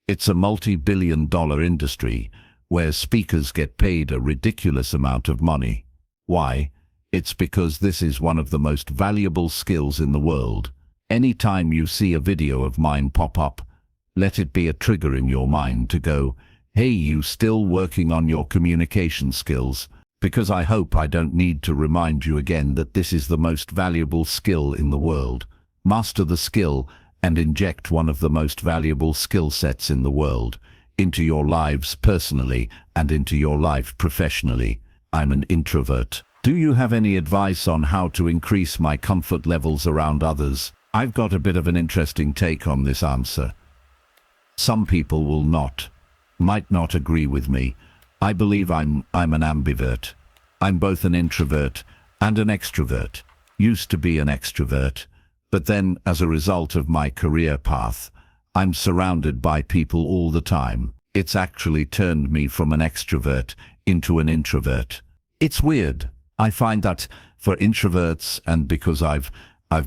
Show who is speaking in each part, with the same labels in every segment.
Speaker 1: It's a multi-billion-dollar industry where speakers get paid a ridiculous amount of money. Why? It's because this is one of the most valuable skills in the world. Anytime you see a video of mine pop up, let it be a trigger in your mind to go, hey, you still working on your communication skills? Because I hope I don't need to remind you again that this is the most valuable skill in the world. Master the skill and inject one of the most valuable skill sets in the world into your lives personally and into your life professionally. I'm an introvert. Do you have any advice on how to increase my comfort levels around others? I've got a bit of an interesting take on this answer. Some people might not agree with me. I believe I'm an ambivert. I'm both an introvert and an extrovert. Used to be an extrovert, but then as a result of my career path, I'm surrounded by people all the time. It's actually turned me from an extrovert into an introvert. It's weird. I find that for introverts, and because I've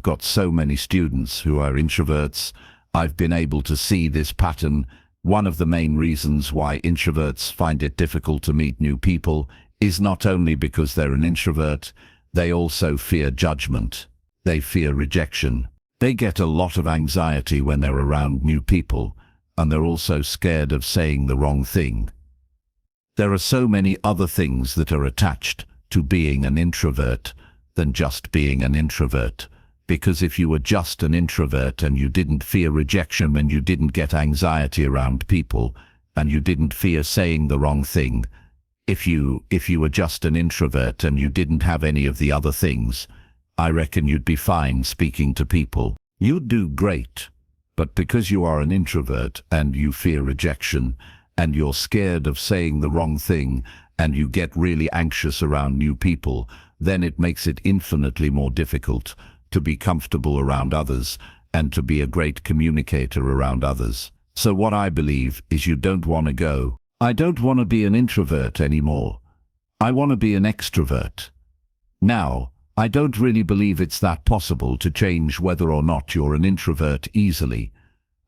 Speaker 1: got so many students who are introverts, I've been able to see this pattern. One of the main reasons why introverts find it difficult to meet new people is not only because they're an introvert, they also fear judgment. They fear rejection. They get a lot of anxiety when they're around new people, and they're also scared of saying the wrong thing. There are so many other things that are attached to being an introvert than just being an introvert. Because if you were just an introvert and you didn't fear rejection and you didn't get anxiety around people and you didn't fear saying the wrong thing, if you were just an introvert and you didn't have any of the other things, I reckon you'd be fine speaking to people. You'd do great. But because you are an introvert and you fear rejection and you're scared of saying the wrong thing and you get really anxious around new people, then it makes it infinitely more difficult to be comfortable around others and to be a great communicator around others. So what I believe is you don't want to go, I don't want to be an introvert anymore. I want to be an extrovert. Now, I don't really believe it's that possible to change whether or not you're an introvert easily.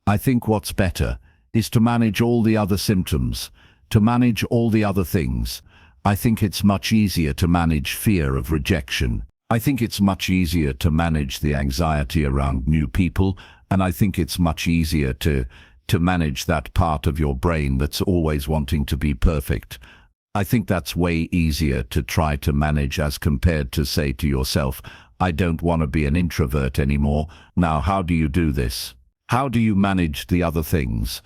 Speaker 1: I think what's better is to manage all the other symptoms, to manage all the other things. I think it's much easier to manage fear of rejection. I think it's much easier to manage the anxiety around new people, and I think it's much easier to manage that part of your brain that's always wanting to be perfect. I think that's way easier to try to manage as compared to say to yourself, I don't want to be an introvert anymore. Now, how do you do this? How do you manage the other things?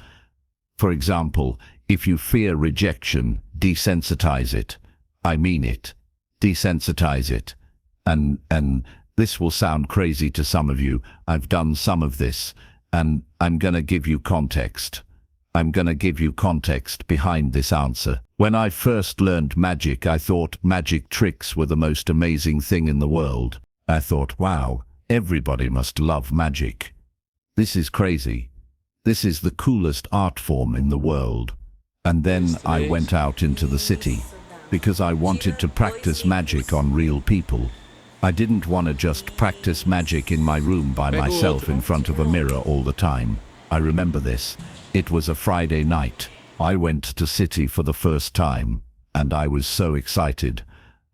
Speaker 1: For example, if you fear rejection, desensitize it. I mean it. Desensitize it. And this will sound crazy to some of you. I've done some of this, and I'm going to give you context. I'm going to give you context behind this answer. When I first learned magic, I thought magic tricks were the most amazing thing in the world. I thought, wow, everybody must love magic. This is crazy. This is the coolest art form in the world. And then I went out into the city because I wanted to practice magic on real people. I didn't want to just practice magic in my room by myself in front of a mirror all the time. I remember this. It was a Friday night. I went to city for the first time, and I was so excited.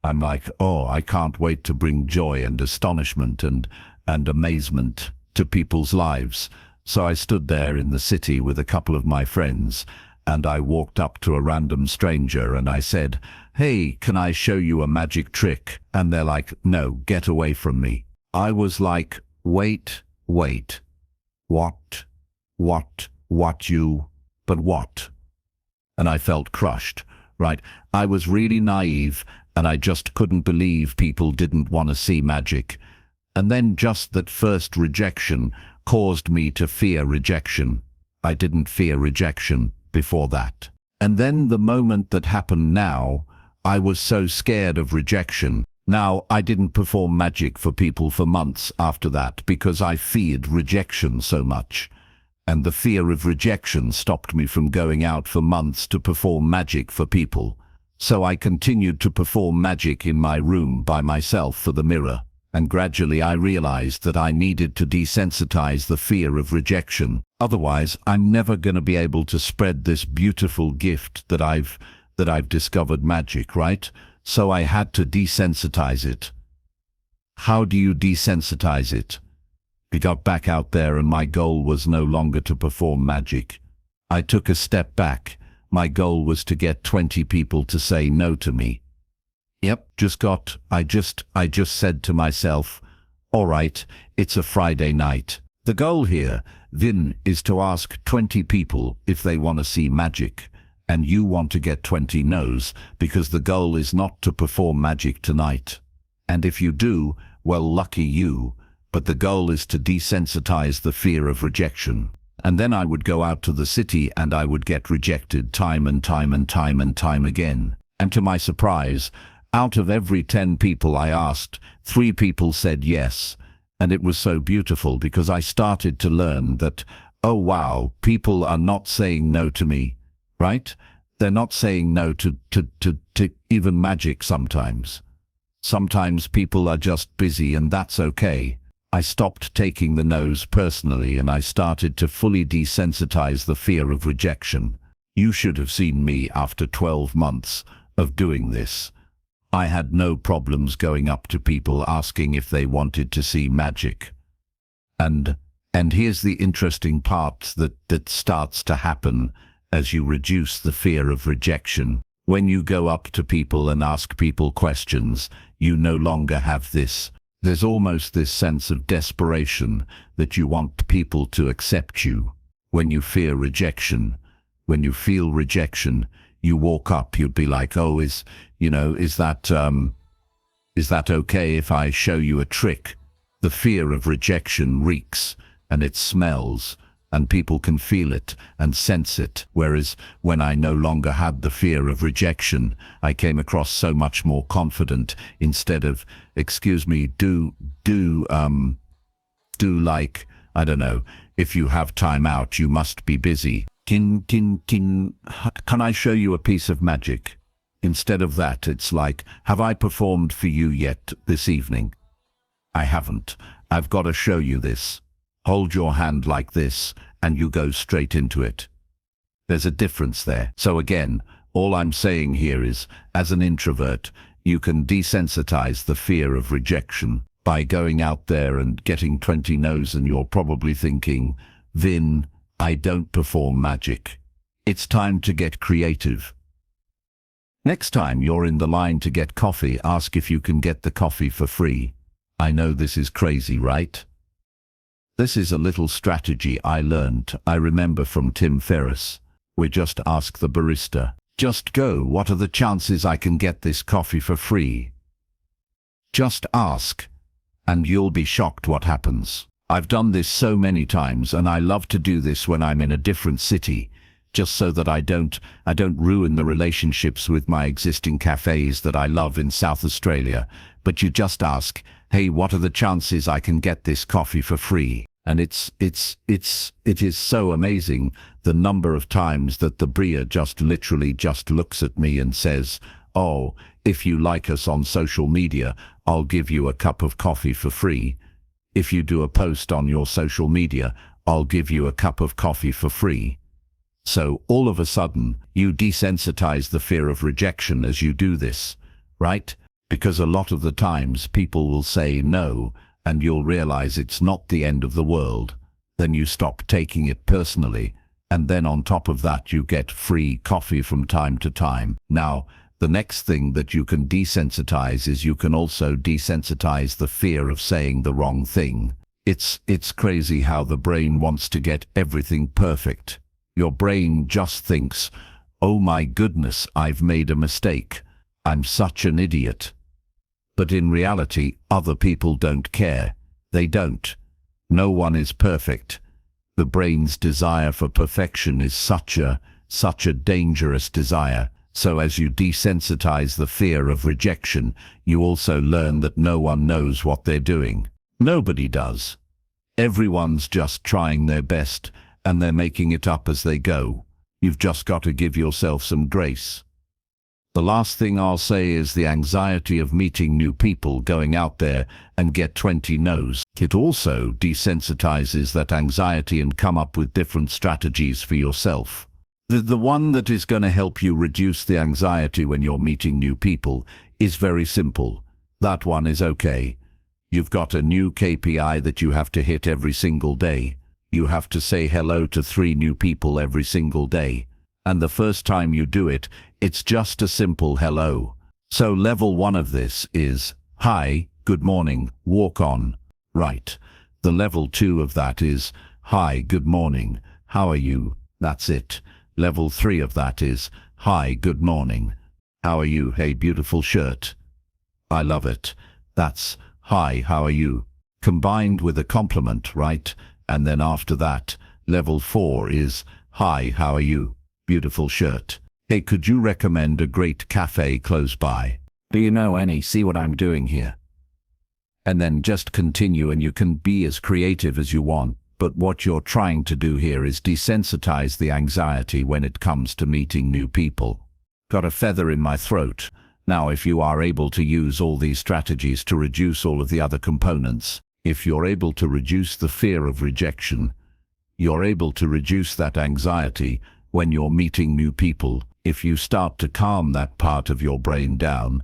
Speaker 1: I'm like, oh, I can't wait to bring joy and astonishment and amazement to people's lives. So I stood there in the city with a couple of my friends, and I walked up to a random stranger and I said, hey, can I show you a magic trick? And they're like, no, get away from me. I was like, wait. What? But what? And I felt crushed, right? I was really naive and I just couldn't believe people didn't want to see magic. And then just that first rejection caused me to fear rejection. I didn't fear rejection before that. And then the moment that happened now, I was so scared of rejection. Now, I didn't perform magic for people for months after that because I feared rejection so much. And the fear of rejection stopped me from going out for months to perform magic for people. So I continued to perform magic in my room by myself for the mirror. And gradually I realized that I needed to desensitize the fear of rejection. Otherwise, I'm never going to be able to spread this beautiful gift that I've discovered magic, right? So I had to desensitize it. How do you desensitize it? I got back out there and my goal was no longer to perform magic. I took a step back. My goal was to get 20 people to say no to me. Yep, I just said to myself, all right, it's a Friday night. The goal here, Vin, is to ask 20 people if they want to see magic. And you want to get 20 no's because the goal is not to perform magic tonight. And if you do, well, lucky you. But the goal is to desensitize the fear of rejection. And then I would go out to the city and I would get rejected time and time and time and time again. And to my surprise, out of every 10 people I asked, 3 people said yes. And it was so beautiful because I started to learn that, oh wow, people are not saying no to me, right? They're not saying no to even magic sometimes. Sometimes people are just busy and that's okay. I stopped taking the no's personally and I started to fully desensitize the fear of rejection. You should have seen me after 12 months of doing this. I had no problems going up to people asking if they wanted to see magic. And here's the interesting part that starts to happen as you reduce the fear of rejection. When you go up to people and ask people questions, you no longer have this. There's almost this sense of desperation that you want people to accept you. When you fear rejection, when you feel rejection, you walk up, you'd be like, oh, is that okay if I show you a trick? The fear of rejection reeks and it smells and people can feel it and sense it. Whereas when I no longer had the fear of rejection, I came across so much more confident. Instead of, excuse me, do like, I don't know, if you have time out, you must be busy. Can I show you a piece of magic? Instead of that, it's like, have I performed for you yet this evening? I haven't. I've got to show you this. Hold your hand like this, and you go straight into it. There's a difference there. So again, all I'm saying here is, as an introvert, you can desensitize the fear of rejection by going out there and getting 20 no's, and you're probably thinking, Vin, I don't perform magic. It's time to get creative. Next time you're in the line to get coffee, ask if you can get the coffee for free. I know this is crazy, right? This is a little strategy I learned, I remember from Tim Ferriss. We just ask the barista, just go, what are the chances I can get this coffee for free? Just ask, and you'll be shocked what happens. I've done this so many times, and I love to do this when I'm in a different city, just so that I don't ruin the relationships with my existing cafes that I love in South Australia. But you just ask, hey, what are the chances I can get this coffee for free? And it is so amazing the number of times that the Bria literally just looks at me and says, oh, if you like us on social media, I'll give you a cup of coffee for free. If you do a post on your social media, I'll give you a cup of coffee for free. So all of a sudden, you desensitize the fear of rejection as you do this, right? Because a lot of the times people will say no, and you'll realize it's not the end of the world. Then you stop taking it personally, and then on top of that you get free coffee from time to time. Now, the next thing that you can desensitize is you can also desensitize the fear of saying the wrong thing. It's crazy how the brain wants to get everything perfect. Your brain just thinks, oh my goodness, I've made a mistake. I'm such an idiot. But in reality, other people don't care. They don't. No one is perfect. The brain's desire for perfection is such a dangerous desire. So as you desensitize the fear of rejection, you also learn that no one knows what they're doing. Nobody does. Everyone's just trying their best, and they're making it up as they go. You've just got to give yourself some grace. The last thing I'll say is the anxiety of meeting new people, going out there and get 20 no's. It also desensitizes that anxiety and come up with different strategies for yourself. The one that is going to help you reduce the anxiety when you're meeting new people is very simple. That one is okay. You've got a new KPI that you have to hit every single day. You have to say hello to 3 new people every single day. And the first time you do it, it's just a simple hello. So level 1 of this is, hi, good morning, walk on. Right. The level 2 of that is, hi, good morning, how are you? That's it. Level 3 of that is, hi, good morning, how are you? Hey, beautiful shirt. I love it. That's, hi, how are you? Combined with a compliment, right? And then after that, level 4 is, hi, how are you? Beautiful shirt. Hey, could you recommend a great cafe close by? Do you know any? See what I'm doing here? And then just continue, and you can be as creative as you want. But what you're trying to do here is desensitize the anxiety when it comes to meeting new people. Got a feather in my throat. Now, if you are able to use all these strategies to reduce all of the other components, if you're able to reduce the fear of rejection, you're able to reduce that anxiety when you're meeting new people. If you start to calm that part of your brain down,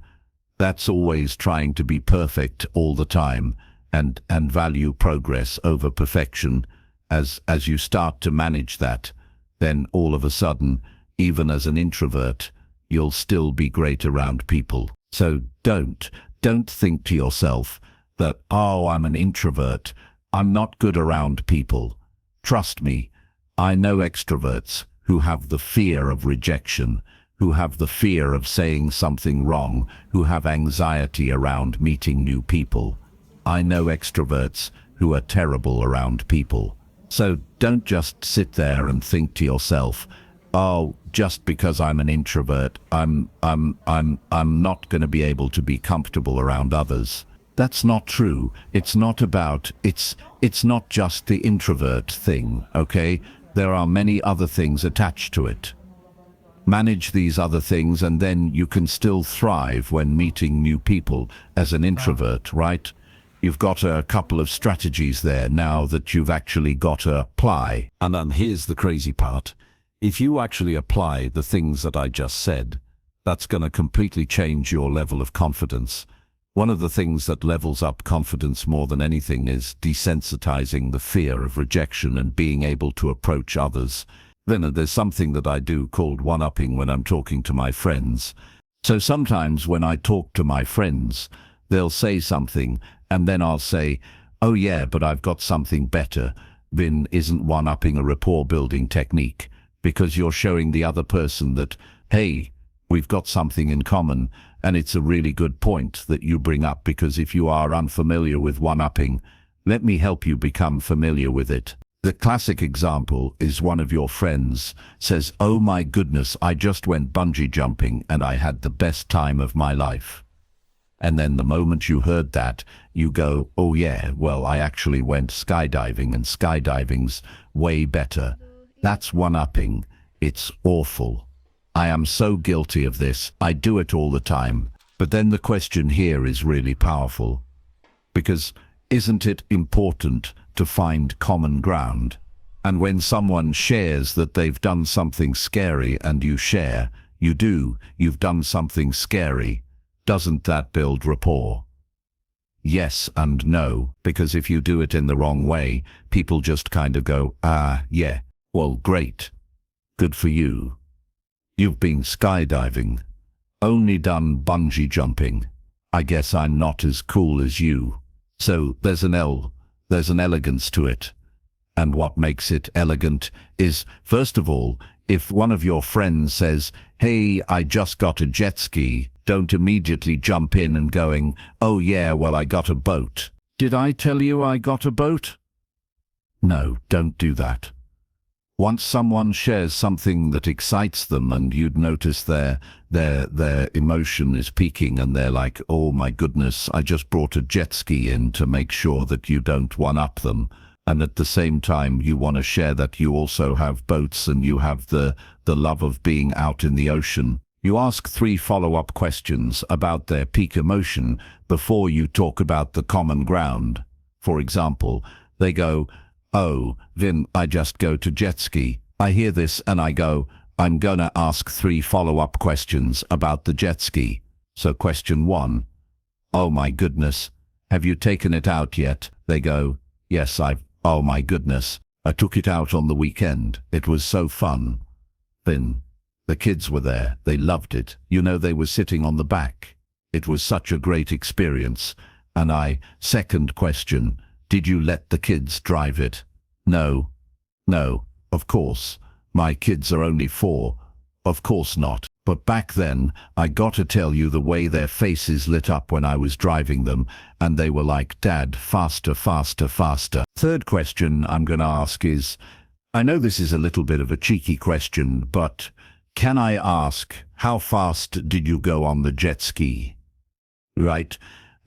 Speaker 1: that's always trying to be perfect all the time, and value progress over perfection. As you start to manage that, then all of a sudden, even as an introvert, you'll still be great around people. So don't think to yourself that, oh, I'm an introvert, I'm not good around people. Trust me, I know extroverts who have the fear of rejection, who have the fear of saying something wrong, who have anxiety around meeting new people. I know extroverts who are terrible around people. So don't just sit there and think to yourself, oh, just because I'm an introvert, I'm not going to be able to be comfortable around others. That's not true. It's not just the introvert thing, okay? There are many other things attached to it. Manage these other things, and then you can still thrive when meeting new people as an introvert, right? You've got a couple of strategies there now that you've actually got to apply. And then here's the crazy part. If you actually apply the things that I just said, that's going to completely change your level of confidence. One of the things that levels up confidence more than anything is desensitizing the fear of rejection and being able to approach others. Then there's something that I do called one-upping when I'm talking to my friends. So sometimes when I talk to my friends, they'll say something, and then I'll say, oh yeah, but I've got something better. Then isn't one-upping a rapport-building technique? Because you're showing the other person that, hey, we've got something in common, and it's a really good point that you bring up, because if you are unfamiliar with one-upping, let me help you become familiar with it. The classic example is one of your friends says, oh my goodness, I just went bungee jumping and I had the best time of my life. And then the moment you heard that, you go, oh yeah, well, I actually went skydiving, and skydiving's way better. That's one-upping. It's awful. I am so guilty of this. I do it all the time. But then the question here is really powerful. Because isn't it important to find common ground? And when someone shares that they've done something scary and you share, you've done something scary, doesn't that build rapport? Yes and no, because if you do it in the wrong way, people just kind of go, ah, yeah, well, great. Good for you. You've been skydiving. Only done bungee jumping. I guess I'm not as cool as you. So there's an elegance to it. And what makes it elegant is, first of all, if one of your friends says, hey, I just got a jet ski, don't immediately jump in and going, oh yeah, well, I got a boat. Did I tell you I got a boat? No, don't do that. Once someone shares something that excites them and you'd notice their emotion is peaking and they're like, oh my goodness, I just brought a jet ski in, to make sure that you don't one-up them. And at the same time, you want to share that you also have boats and you have the love of being out in the ocean. You ask 3 follow-up questions about their peak emotion before you talk about the common ground. For example, they go, "Oh, Vin, I just go to jet ski." I hear this and I go, I'm gonna ask 3 follow-up questions about the jet ski. So question 1, "Oh my goodness, have you taken it out yet?" They go, "Yes, oh my goodness, I took it out on the weekend. It was so fun." Then, the kids were there. They loved it. You know, they were sitting on the back. It was such a great experience. And second question, "Did you let the kids drive it?" No, of course. My kids are only 4. Of course not. But back then, I gotta tell you, the way their faces lit up when I was driving them, and they were like, "Dad, faster, faster, faster." Third question I'm gonna ask is, I know this is a little bit of a cheeky question, but can I ask, how fast did you go on the jet ski? Right?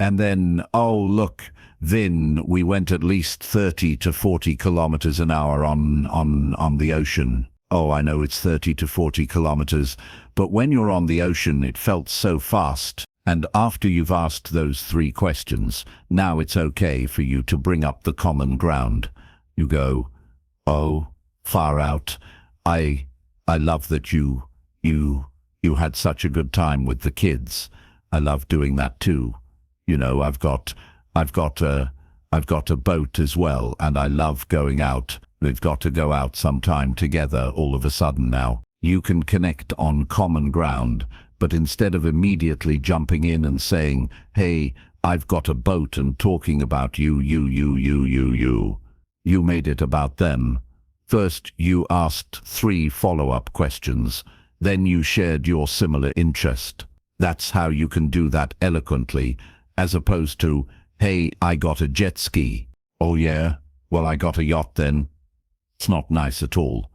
Speaker 1: And then, "Oh, look, Vin, we went at least 30 to 40 kilometers an hour on the ocean." Oh, I know it's 30 to 40 kilometers, but when you're on the ocean, it felt so fast. And after you've asked those 3 questions, now it's okay for you to bring up the common ground. You go, "Oh, far out. I love that you had such a good time with the kids. I love doing that too. You know, I've got a boat as well, and I love going out. We've got to go out sometime together." All of a sudden now, you can connect on common ground, but instead of immediately jumping in and saying, "Hey, I've got a boat," and talking about you made it about them. First, you asked 3 follow-up questions. Then you shared your similar interest. That's how you can do that eloquently, as opposed to, "Hey, I got a jet ski." "Oh yeah? Well, I got a yacht then." It's not nice at all.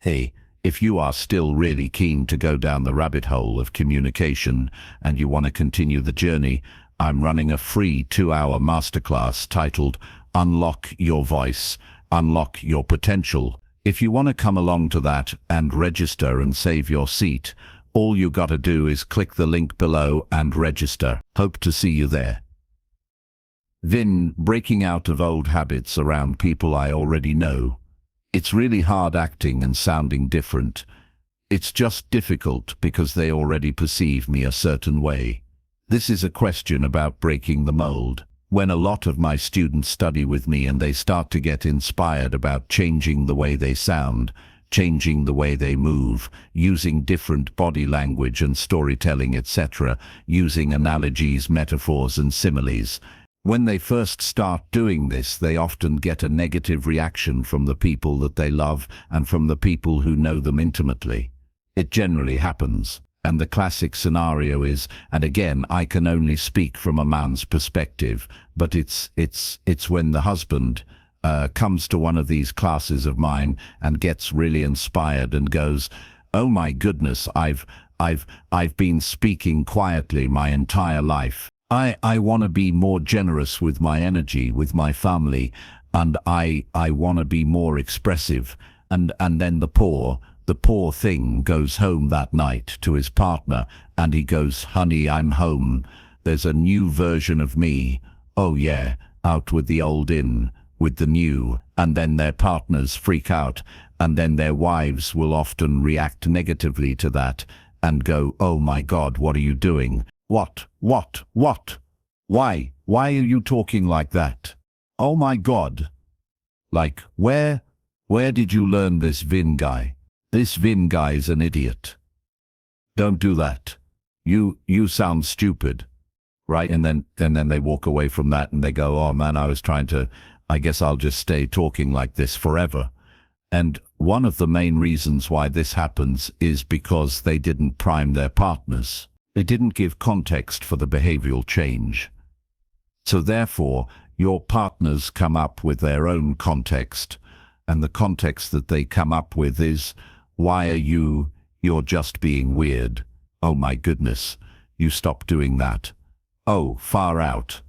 Speaker 1: Hey, if you are still really keen to go down the rabbit hole of communication and you want to continue the journey, I'm running a free 2-hour masterclass titled "Unlock Your Voice, Unlock Your Potential." If you want to come along to that and register and save your seat, all you gotta do is click the link below and register. Hope to see you there. Vin, breaking out of old habits around people I already know. It's really hard acting and sounding different. It's just difficult because they already perceive me a certain way. This is a question about breaking the mold. When a lot of my students study with me and they start to get inspired about changing the way they sound, changing the way they move, using different body language and storytelling, etc., using analogies, metaphors, and similes. When they first start doing this, they often get a negative reaction from the people that they love and from the people who know them intimately. It generally happens. And the classic scenario is, and again, I can only speak from a man's perspective, but it's when the husband comes to one of these classes of mine and gets really inspired and goes, "Oh my goodness, I've been speaking quietly my entire life. I want to be more generous with my energy, with my family, and I want to be more expressive." And then the poor thing goes home that night to his partner and he goes, "Honey, I'm home. There's a new version of me. Oh yeah, out with the old, in with the new." And then their partners freak out, and then their wives will often react negatively to that and go, "Oh my God, what are you doing? What? Why are you talking like that? Oh my God." Like, where did you learn this, Vin guy? This Vin guy's an idiot. Don't do that. You sound stupid, right? And then they walk away from that and they go, "Oh man, I guess I'll just stay talking like this forever." And one of the main reasons why this happens is because they didn't prime their partners. They didn't give context for the behavioral change. So therefore, your partners come up with their own context, and the context that they come up with is, "Why are you're just being weird. Oh my goodness, you stop doing that. Oh, far out."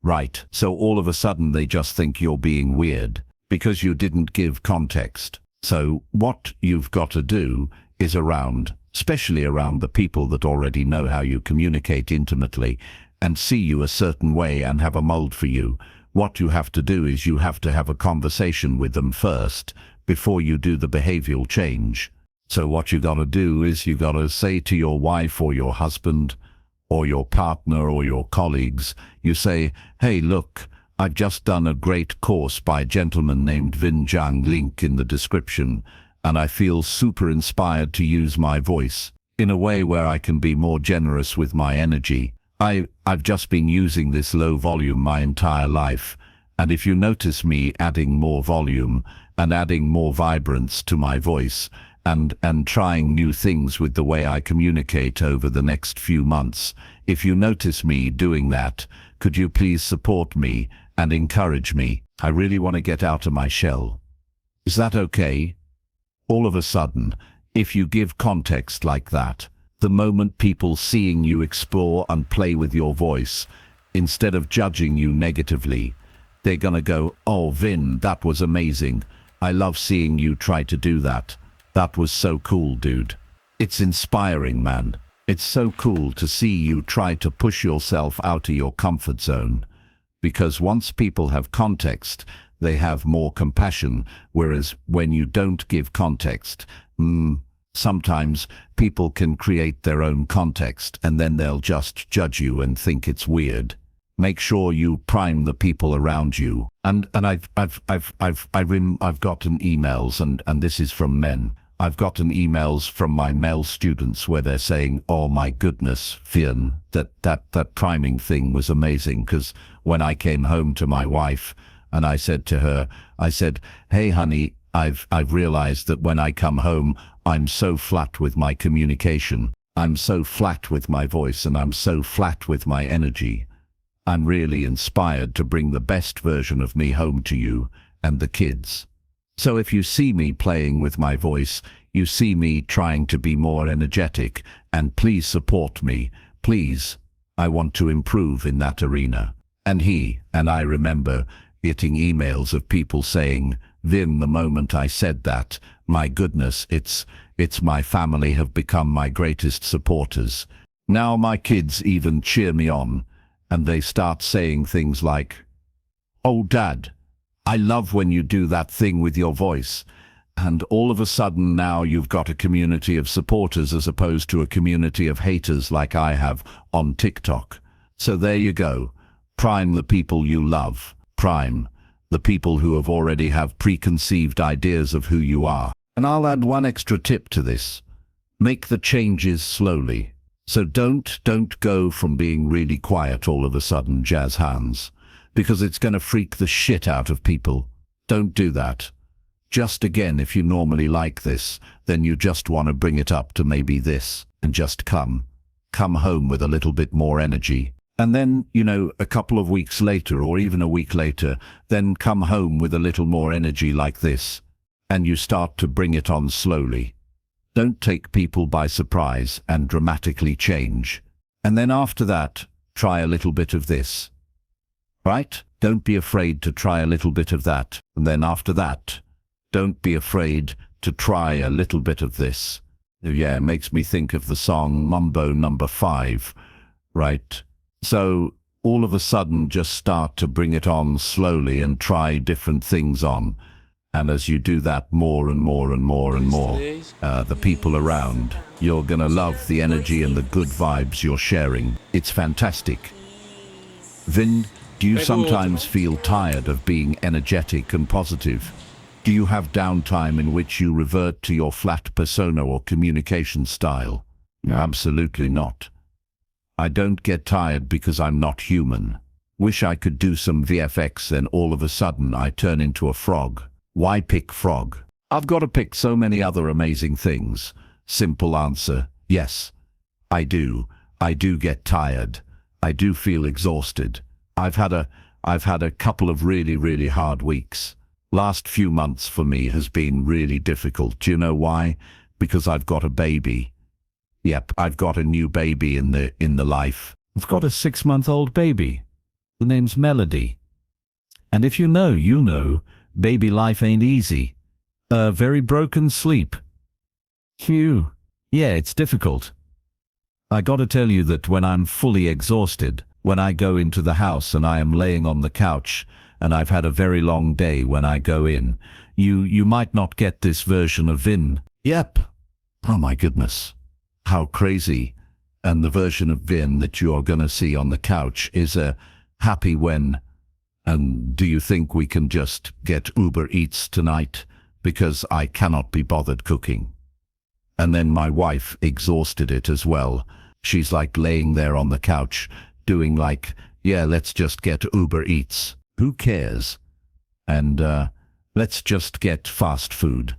Speaker 1: Right, so all of a sudden they just think you're being weird because you didn't give context. So what you've got to do is around, especially around the people that already know how you communicate intimately and see you a certain way and have a mold for you. What you have to do is you have to have a conversation with them first before you do the behavioral change. So what you gotta do is you gotta say to your wife or your husband or your partner or your colleagues, you say, hey, look, I've just done a great course by a gentleman named Vin Jiang, link in the description, and I feel super inspired to use my voice in a way where I can be more generous with my energy. I've just been using this low volume my entire life, and if you notice me adding more volume and adding more vibrance to my voice and trying new things with the way I communicate over the next few months, if you notice me doing that, could you please support me and encourage me? I really want to get out of my shell. Is that okay? All of a sudden, if you give context like that, the moment people seeing you explore and play with your voice, instead of judging you negatively, they're gonna go, oh Vin, that was amazing. I love seeing you try to do that. That was so cool, dude. It's inspiring, man. It's so cool to see you try to push yourself out of your comfort zone. Because once people have context, they have more compassion, whereas when you don't give context, sometimes people can create their own context and then they'll just judge you and think it's weird. Make sure you prime the people around you. And I've gotten emails, and this is from men. I've gotten emails from my male students where they're saying, oh my goodness, Fionn, that priming thing was amazing, because when I came home to my wife and I said to her, I said, hey honey, I've realized that when I come home, I'm so flat with my communication. I'm so flat with my voice and I'm so flat with my energy. I'm really inspired to bring the best version of me home to you and the kids. So if you see me playing with my voice, you see me trying to be more energetic, and please support me, please. I want to improve in that arena. And I remember getting emails of people saying, Vin, the moment I said that, my goodness, it's my family have become my greatest supporters. Now my kids even cheer me on, and they start saying things like, oh Dad, I love when you do that thing with your voice. And all of a sudden now you've got a community of supporters as opposed to a community of haters like I have on TikTok. So there you go. Prime the people you love. Prime the people who have already have preconceived ideas of who you are. And I'll add one extra tip to this. Make the changes slowly. So don't go from being really quiet all of a sudden, jazz hands, because it's going to freak the shit out of people. Don't do that. Just again, if you normally like this, then you just want to bring it up to maybe this, and just come home with a little bit more energy. And then, a couple of weeks later, or even a week later, then come home with a little more energy like this, and you start to bring it on slowly. Don't take people by surprise and dramatically change. And then after that, try a little bit of this. Right? Don't be afraid to try a little bit of that. And then after that, don't be afraid to try a little bit of this. Yeah, it makes me think of the song Mambo No. 5, right? So all of a sudden just start to bring it on slowly and try different things on. And as you do that more and more and more and more, the people around, you're gonna love the energy and the good vibes you're sharing. It's fantastic. Vin, do you sometimes feel tired of being energetic and positive? Do you have downtime in which you revert to your flat persona or communication style? Absolutely not. I don't get tired because I'm not human. Wish I could do some VFX, then all of a sudden I turn into a frog. Why pick frog? I've got to pick so many other amazing things. Simple answer, yes. I do. I do get tired. I do feel exhausted. I've had a couple of really hard weeks. Last few months for me has been really difficult. Do you know why? Because I've got a baby. Yep, I've got a new baby in the life. I've got a 6-month-old baby. The name's Melody. And if you know, baby life ain't easy. Very broken sleep. Phew. Yeah, it's difficult. I gotta tell you that when I'm fully exhausted, when I go into the house and I am laying on the couch, and I've had a very long day when I go in, you might not get this version of Vin. Yep. Oh my goodness. How crazy. And the version of Vin that you're gonna see on the couch is a happy when. And do you think we can just get Uber Eats tonight? Because I cannot be bothered cooking. And then my wife exhausted it as well. She's like laying there on the couch, doing like, yeah, let's just get Uber Eats. Who cares? And let's just get fast food.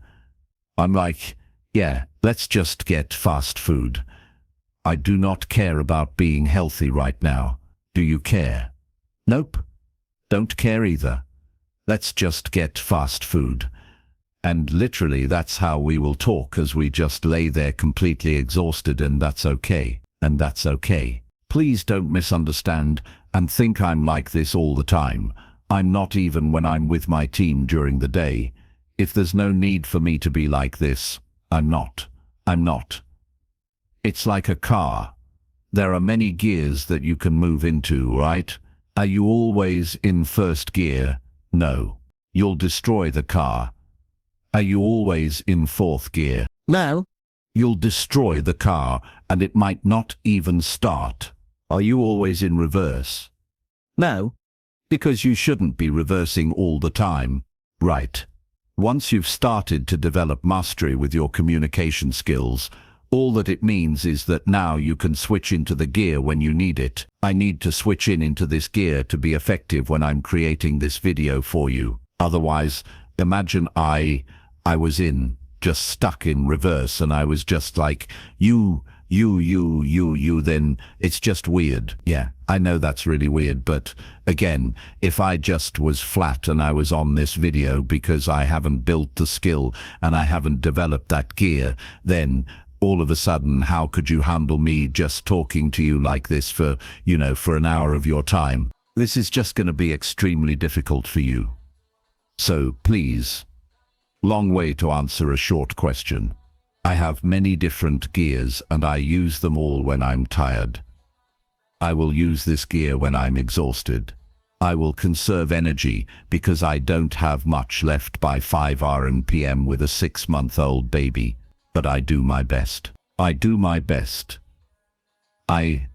Speaker 1: I'm like, yeah, let's just get fast food. I do not care about being healthy right now. Do you care? Nope. Don't care either. Let's just get fast food. And literally that's how we will talk as we just lay there completely exhausted, and that's okay. And that's okay. Please don't misunderstand and think I'm like this all the time. I'm not, even when I'm with my team during the day. If there's no need for me to be like this, I'm not. I'm not. It's like a car. There are many gears that you can move into, right? Are you always in first gear? No. You'll destroy the car. Are you always in fourth gear?
Speaker 2: No.
Speaker 1: You'll destroy the car and it might not even start. Are you always in reverse?
Speaker 2: No.
Speaker 1: Because you shouldn't be reversing all the time. Right. Once you've started to develop mastery with your communication skills, all that it means is that now you can switch into the gear when you need it. I need to switch into this gear to be effective when I'm creating this video for you. Otherwise, imagine I was just stuck in reverse and I was just like, you, then it's just weird. Yeah, I know that's really weird, but again, if I just was flat and I was on this video because I haven't built the skill and I haven't developed that gear, then all of a sudden, how could you handle me just talking to you like this for an hour of your time? This is just going to be extremely difficult for you. So please, long way to answer a short question. I have many different gears and I use them all when I'm tired. I will use this gear when I'm exhausted. I will conserve energy because I don't have much left by 5 p.m. with a 6-month-old baby. But I do my best. I do my best. I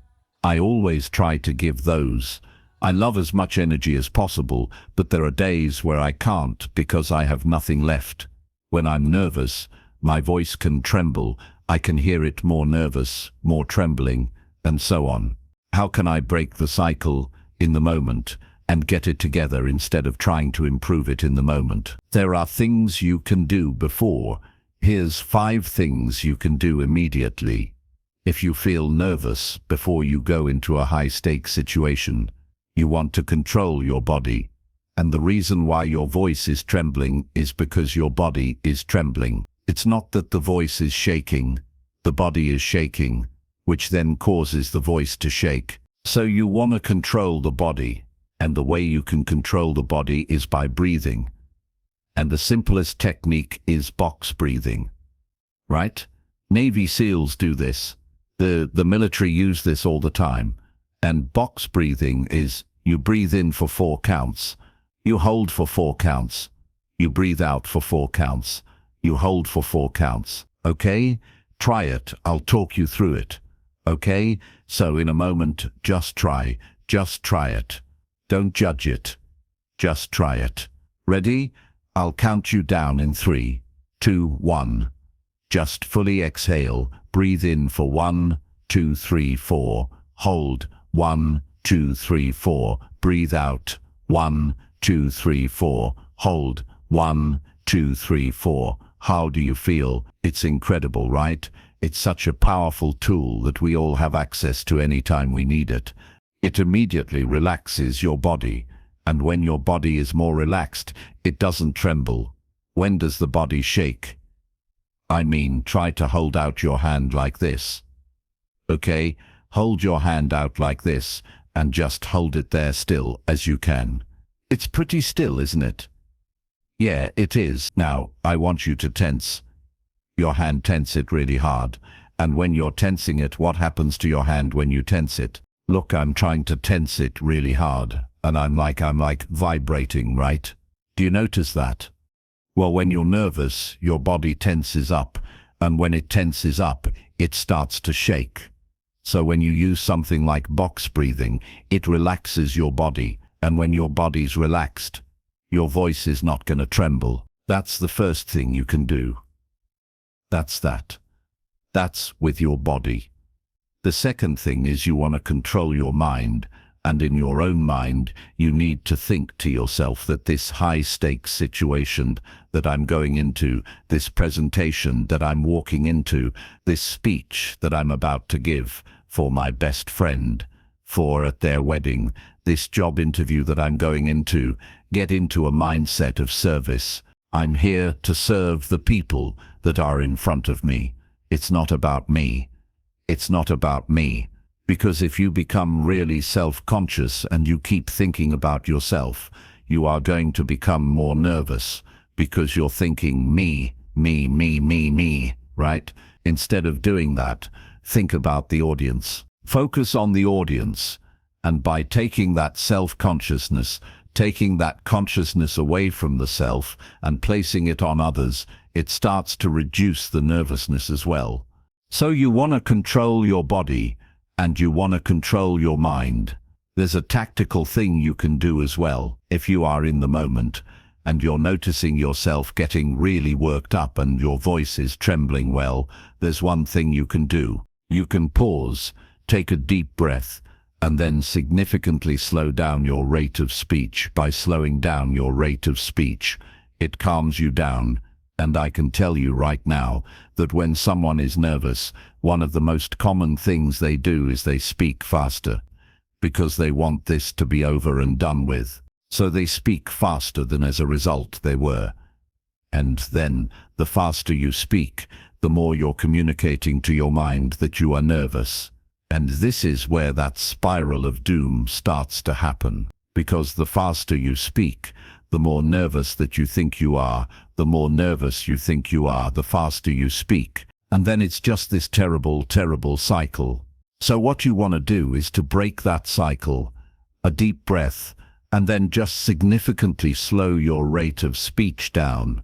Speaker 1: always try to give those. I love as much energy as possible, but there are days where I can't because I have nothing left. When I'm nervous, my voice can tremble. I can hear it more nervous, more trembling, and so on. How can I break the cycle in the moment and get it together instead of trying to improve it in the moment? There are things you can do before. Here's 5 things you can do immediately. If you feel nervous before you go into a high-stakes situation, you want to control your body. And the reason why your voice is trembling is because your body is trembling. It's not that the voice is shaking, the body is shaking, which then causes the voice to shake. So you want to control the body, and the way you can control the body is by breathing. And the simplest technique is box breathing, right? Navy SEALs do this. The military use this all the time. And box breathing is you breathe in for 4 counts, you hold for 4 counts, you breathe out for 4 counts, you hold for 4 counts. Okay? Try it. I'll talk you through it. Okay? So in a moment, just try it. Don't judge it. Just try it. Ready? I'll count you down in 3, 2, 1. Just fully exhale. Breathe in for 1, 2, 3, 4. Hold. 1, 2, 3, 4. Breathe out. 1, 2, 3, 4. Hold. 1, 2, 3, 4. How do you feel? It's incredible, right? It's such a powerful tool that we all have access to anytime we need it. It immediately relaxes your body. And when your body is more relaxed, it doesn't tremble. When does the body shake? I mean, try to hold out your hand like this. Okay? Hold your hand out like this, and just hold it there still as you can. It's pretty still, isn't it? Yeah, it is. Now, I want you to tense. Your hand tense it really hard. And when you're tensing it, what happens to your hand when you tense it? Look, I'm trying to tense it really hard, and I'm like vibrating, right? Do you notice that? Well, when you're nervous, your body tenses up, and when it tenses up, it starts to shake. So when you use something like box breathing, it relaxes your body, and when your body's relaxed, your voice is not going to tremble. That's the first thing you can do. That's that. That's with your body. The second thing is you want to control your mind, and in your own mind, you need to think to yourself that this high-stakes situation that I'm going into, this presentation that I'm walking into, this speech that I'm about to give for my best friend, for at their wedding, this job interview that I'm going into, get into a mindset of service. I'm here to serve the people that are in front of me. It's not about me. It's not about me. Because if you become really self-conscious and you keep thinking about yourself, you are going to become more nervous because you're thinking me, right? Instead of doing that, think about the audience. Focus on the audience. And by taking that self-consciousness, taking that consciousness away from the self and placing it on others, it starts to reduce the nervousness as well. So you want to control your body and you want to control your mind. There's a tactical thing you can do as well. If you are in the moment and you're noticing yourself getting really worked up and your voice is trembling, well, there's one thing you can do. You can pause, take a deep breath, and then significantly slow down your rate of speech. By slowing down your rate of speech, it calms you down. And I can tell you right now that when someone is nervous, one of the most common things they do is they speak faster, because they want this to be over and done with. So they speak faster than as a result they were. And then, the faster you speak, the more you're communicating to your mind that you are nervous. And this is where that spiral of doom starts to happen. Because the faster you speak, the more nervous that you think you are, the more nervous you think you are, the faster you speak. And then it's just this terrible, terrible cycle. So what you want to do is to break that cycle, a deep breath, and then just significantly slow your rate of speech down.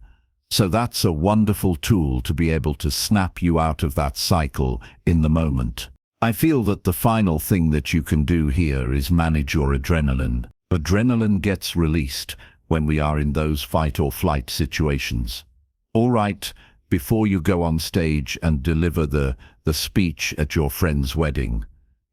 Speaker 1: So that's a wonderful tool to be able to snap you out of that cycle in the moment. I feel that the final thing that you can do here is manage your adrenaline. Adrenaline gets released when we are in those fight or flight situations. All right, before you go on stage and deliver the speech at your friend's wedding,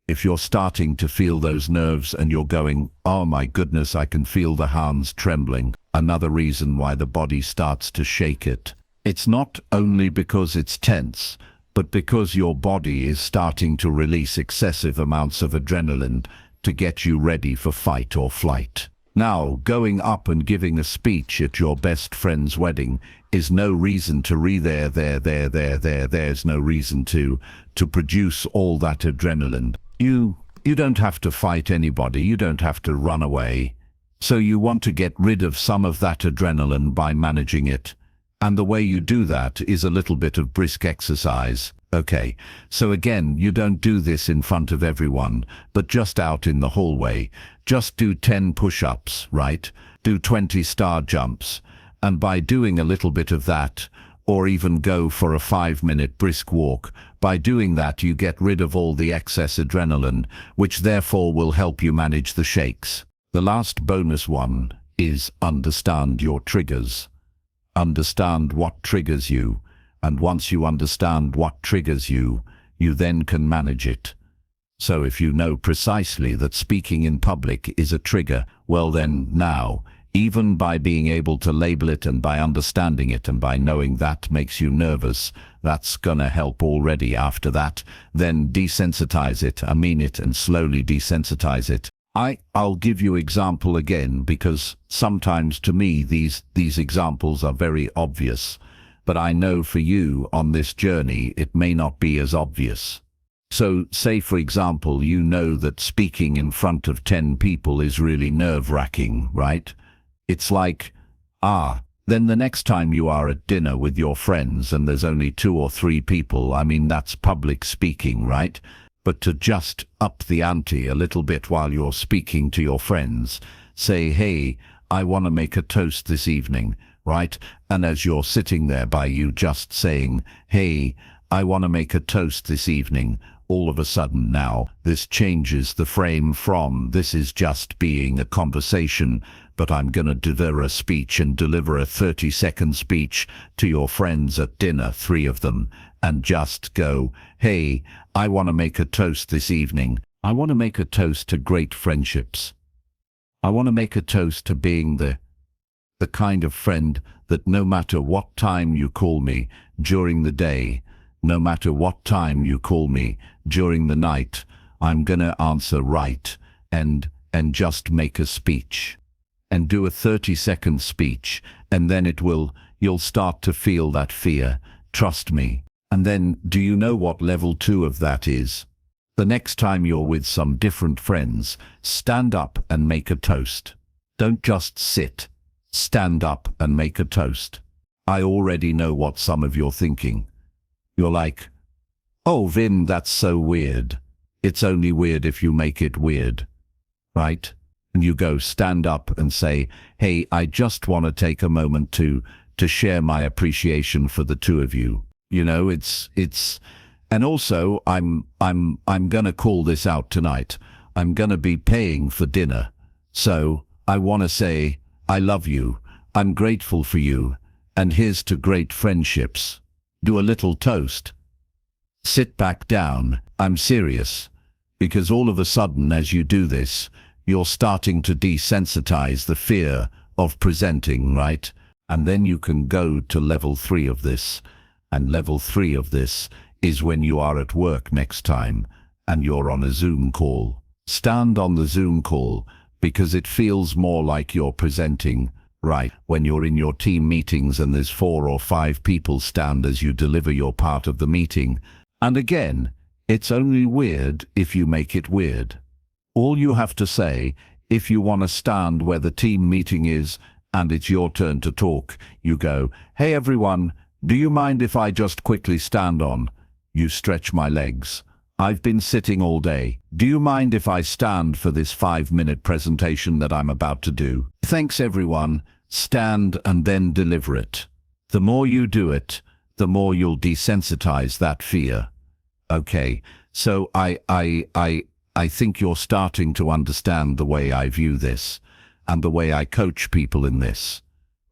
Speaker 1: if you're starting to feel those nerves and you're going, oh my goodness, I can feel the hands trembling, another reason why the body starts to shake it. It's not only because it's tense, but because your body is starting to release excessive amounts of adrenaline to get you ready for fight or flight. Now, going up and giving a speech at your best friend's wedding is no reason to there's no reason to produce all that adrenaline. You don't have to fight anybody, you don't have to run away. So you want to get rid of some of that adrenaline by managing it. And the way you do that is a little bit of brisk exercise. Okay, so again, you don't do this in front of everyone, but just out in the hallway. Just do 10 push-ups, right? Do 20 star jumps. And by doing a little bit of that, or even go for a 5-minute brisk walk, by doing that you get rid of all the excess adrenaline, which therefore will help you manage the shakes. The last bonus one is understand your triggers. Understand what triggers you. And once you understand what triggers you, you then can manage it. So if you know precisely that speaking in public is a trigger, well then now, even by being able to label it and by understanding it and by knowing that makes you nervous, that's gonna help already. After that, then desensitize it, and slowly desensitize it. I'll give you example again because sometimes to me these examples are very obvious. But I know for you on this journey it may not be as obvious. So say for example you know that speaking in front of 10 people is really nerve-wracking, right? It's like, Then the next time you are at dinner with your friends and there's only 2 or 3 people, I mean, that's public speaking, right? But to just up the ante a little bit while you're speaking to your friends, say, hey, I want to make a toast this evening, right? And as you're sitting there by you just saying, hey, I want to make a toast this evening, all of a sudden now, this changes the frame from this is just being a conversation, but I'm going to deliver a speech and deliver a 30-second speech to your friends at dinner, 3 of them, and just go, hey, I want to make a toast this evening. I want to make a toast to great friendships. I want to make a toast to being the kind of friend that no matter what time you call me during the day, no matter what time you call me during the night, I'm gonna answer right and just make a speech and do a 30-second speech, and then you'll start to feel that fear, trust me. And then, do you know what level 2 of that is? The next time you're with some different friends, stand up and make a toast. Don't just sit. Stand up and make a toast. I already know what some of you're thinking. You're like, oh, Vin, that's so weird. It's only weird if you make it weird, right? And you go stand up and say, hey, I just want to take a moment to share my appreciation for the 2 of you. You know, and also I'm gonna call this out tonight. I'm gonna be paying for dinner. So I want to say, I love you. I'm grateful for you. And here's to great friendships. Do a little toast. Sit back down. I'm serious. Because all of a sudden, as you do this, you're starting to desensitize the fear of presenting, right? And then you can go to level 3 of this. And level 3 of this is when you are at work next time and you're on a Zoom call. Stand on the Zoom call because it feels more like you're presenting, right? When you're in your team meetings and there's 4 or 5 people, stand as you deliver your part of the meeting. And again, it's only weird if you make it weird. All you have to say, if you want to stand where the team meeting is and it's your turn to talk, you go, hey everyone, do you mind if I just quickly stand on? You stretch my legs. I've been sitting all day. Do you mind if I stand for this 5-minute presentation that I'm about to do? Thanks everyone. Stand and then deliver it. The more you do it, the more you'll desensitize that fear. Okay, so I think you're starting to understand the way I view this and the way I coach people in this,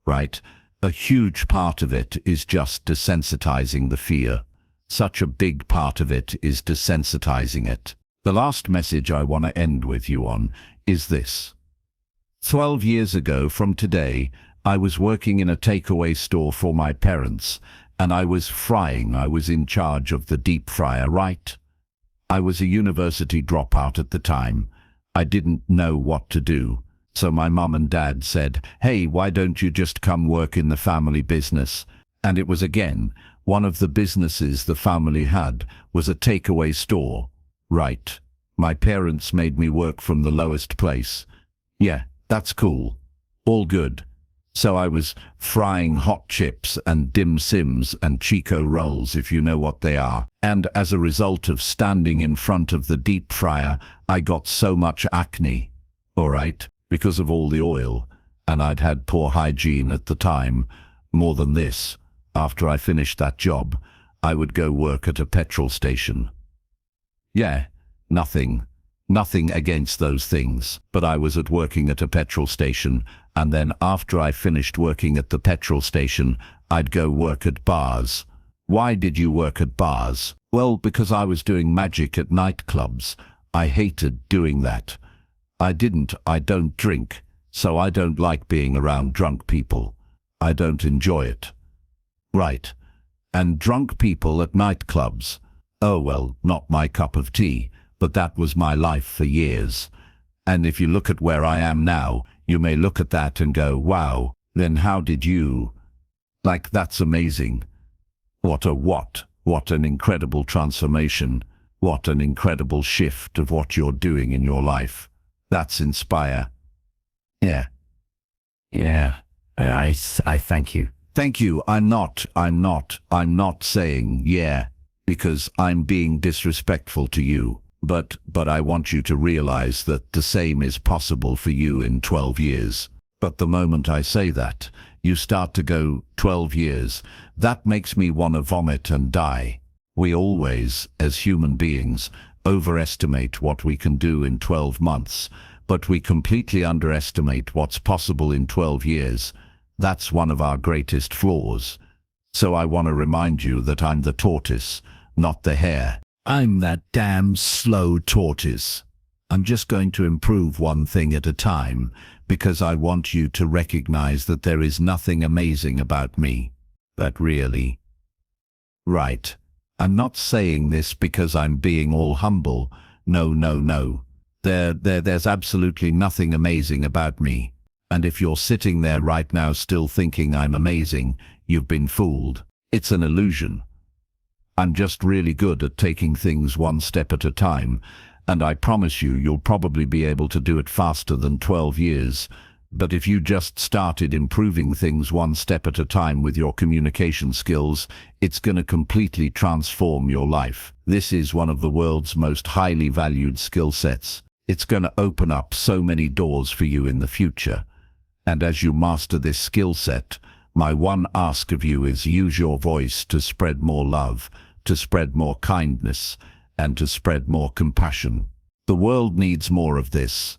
Speaker 1: right? A huge part of it is just desensitizing the fear. Such a big part of it is desensitizing it. The last message I want to end with you on is this. 12 years ago from today, I was working in a takeaway store for my parents, and I was frying. I was in charge of the deep fryer, right? I was a university dropout at the time. I didn't know what to do. So my mum and dad said, hey, why don't you just come work in the family business? And it was again, one of the businesses the family had was a takeaway store. Right. My parents made me work from the lowest place. Yeah, that's cool. All good. So I was frying hot chips and dim sims and Chico rolls, if you know what they are. And as a result of standing in front of the deep fryer, I got so much acne. All right. Because of all the oil, and I'd had poor hygiene at the time. More than this, after I finished that job, I would go work at a petrol station. Yeah, nothing against those things, but I was working at a petrol station, and then after I finished working at the petrol station, I'd go work at bars. Why did you work at bars? Well, because I was doing magic at nightclubs. I hated doing that. I don't drink, so I don't like being around drunk people. I don't enjoy it. Right. And drunk people at nightclubs. Oh well, not my cup of tea, but that was my life for years. And if you look at where I am now, you may look at that and go, wow, then how did you? Like, that's amazing. What an incredible transformation. What an incredible shift of what you're doing in your life. That's inspire. Yeah.
Speaker 2: I thank you.
Speaker 1: Thank you. I'm not saying yeah, because I'm being disrespectful to you. But I want you to realize that the same is possible for you in 12 years. But the moment I say that, you start to go, 12 years, that makes me want to vomit and die. We always, as human beings, overestimate what we can do in 12 months, but we completely underestimate what's possible in 12 years. That's one of our greatest flaws. So I want to remind you that I'm the tortoise, not the hare. I'm that damn slow tortoise. I'm just going to improve one thing at a time, because I want you to recognize that there is nothing amazing about me. But really. Right. I'm not saying this because I'm being all humble. No. There's absolutely nothing amazing about me. And if you're sitting there right now still thinking I'm amazing, you've been fooled. It's an illusion. I'm just really good at taking things one step at a time, and I promise you'll probably be able to do it faster than 12 years. But if you just started improving things one step at a time with your communication skills, it's going to completely transform your life. This is one of the world's most highly valued skill sets. It's going to open up so many doors for you in the future. And as you master this skill set, my one ask of you is use your voice to spread more love, to spread more kindness, and to spread more compassion. The world needs more of this.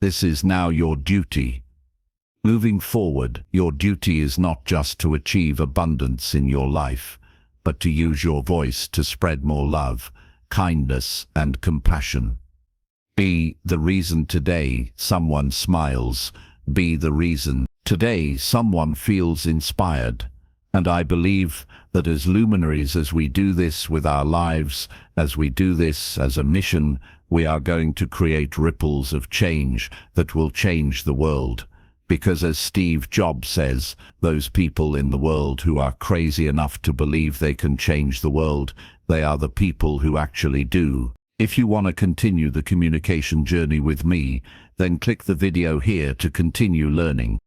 Speaker 1: This is now your duty. Moving forward, your duty is not just to achieve abundance in your life, but to use your voice to spread more love, kindness, and compassion. Be the reason today someone smiles. Be the reason today someone feels inspired. And I believe that as luminaries, as we do this with our lives, as we do this as a mission, we are going to create ripples of change that will change the world. Because as Steve Jobs says, those people in the world who are crazy enough to believe they can change the world, they are the people who actually do. If you want to continue the communication journey with me, then click the video here to continue learning.